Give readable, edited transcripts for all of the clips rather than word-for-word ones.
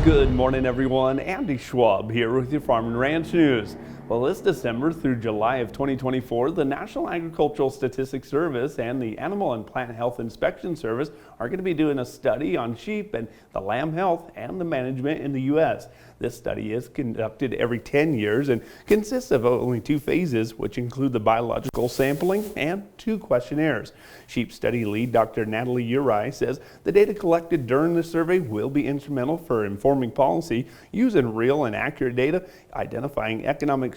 Good morning, everyone. Andy Schwab here with your Farm and Ranch News. Well, this December through July of 2024, the National Agricultural Statistics Service and the Animal and Plant Health Inspection Service are going to be doing a study on sheep and the lamb health and the management in the U.S. This study is conducted every 10 years and consists of only 2 phases, which include the biological sampling and 2 questionnaires. Sheep study lead Dr. Natalie Uri says the data collected during the survey will be instrumental for informing policy, using real and accurate data, identifying economic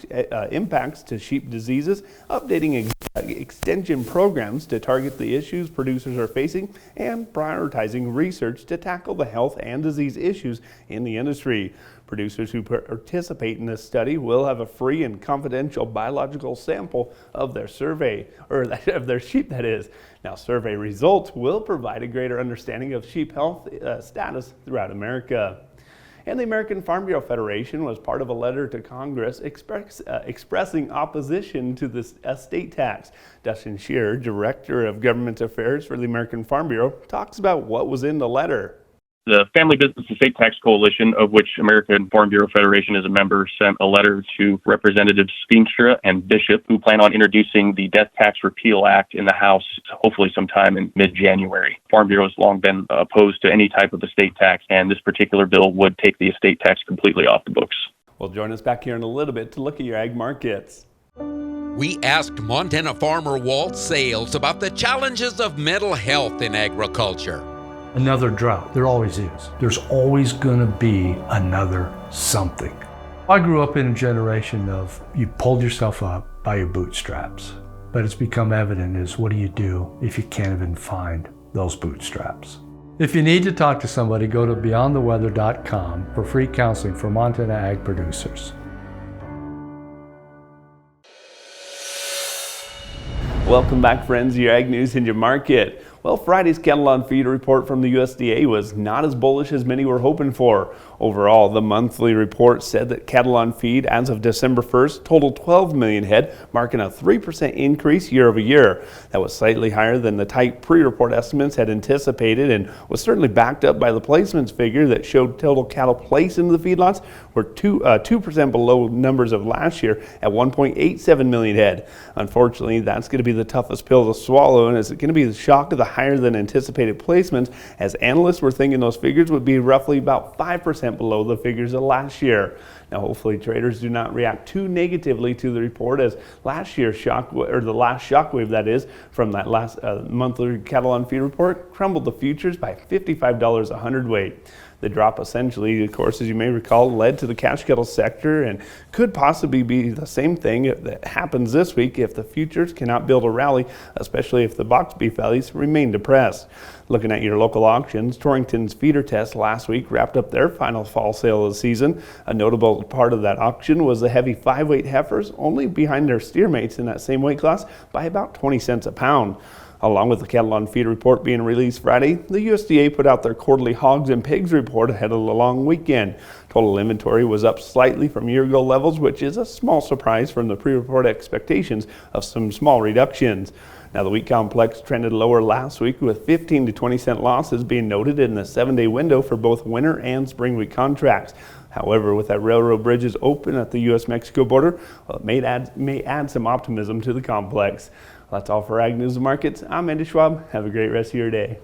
impacts to sheep diseases, updating extension programs to target the issues producers are facing, and prioritizing research to tackle the health and disease issues in the industry. Producers who participate in this study will have a free and confidential biological sample of their survey, or of their sheep, that is. Now, survey results will provide a greater understanding of sheep health status throughout America. And the American Farm Bureau Federation was part of a letter to Congress expressing opposition to the estate tax. Dustin Shearer, Director of Government Affairs for the American Farm Bureau, talks about what was in the letter. The Family Business Estate Tax Coalition, of which American Farm Bureau Federation is a member, sent a letter to Representatives Steenstra and Bishop, who plan on introducing the Death Tax Repeal Act in the House, hopefully sometime in mid-January. Farm Bureau has long been opposed to any type of estate tax, and this particular bill would take the estate tax completely off the books. Well, join us back here in a little bit to look at your ag markets. We asked Montana farmer Walt Sales about the challenges of mental health in agriculture. Another drought. There always is. There's always going to be another something. I grew up in a generation of you pulled yourself up by your bootstraps. But it's become evident is what do you do if you can't even find those bootstraps? If you need to talk to somebody, go to beyondtheweather.com for free counseling for Montana ag producers. Welcome back, friends, to your ag news and your market. Well, Friday's cattle on feed report from the USDA was not as bullish as many were hoping for. Overall, the monthly report said that cattle on feed as of December 1st totaled 12 million head, marking a 3% increase year over year. That was slightly higher than the tight pre-report estimates had anticipated and was certainly backed up by the placements figure that showed total cattle placed into the feedlots were 2% below numbers of last year at 1.87 million head. Unfortunately, that's going to be the toughest pill to swallow, and it's going to be the shock of the higher than anticipated placements, as analysts were thinking those figures would be roughly about 5% below the figures of last year. Now, hopefully traders do not react too negatively to the report, as last year's the last shockwave, that is, from that last monthly cattle on feed report crumbled the futures by $55 a hundredweight. The drop essentially, of course, as you may recall, led to the cash cattle sector and could possibly be the same thing that happens this week if the futures cannot build a rally, especially if the box beef values remain depressed. Looking at your local auctions, Torrington's feeder test last week wrapped up their final fall sale of the season. A notable part of that auction was the heavy 5-weight heifers, only behind their steer mates in that same weight class by about 20 cents a pound. Along with the cattle on feed report being released Friday, the USDA put out their quarterly hogs and pigs report ahead of the long weekend. Total inventory was up slightly from year-ago levels, which is a small surprise from the pre-report expectations of some small reductions. Now, the wheat complex trended lower last week, with 15 to 20 cent losses being noted in the 7-day window for both winter and spring wheat contracts. However, with that railroad bridges open at the U.S.-Mexico border, it may add some optimism to the complex. That's all for Ag News and Markets. I'm Andy Schwab. Have a great rest of your day.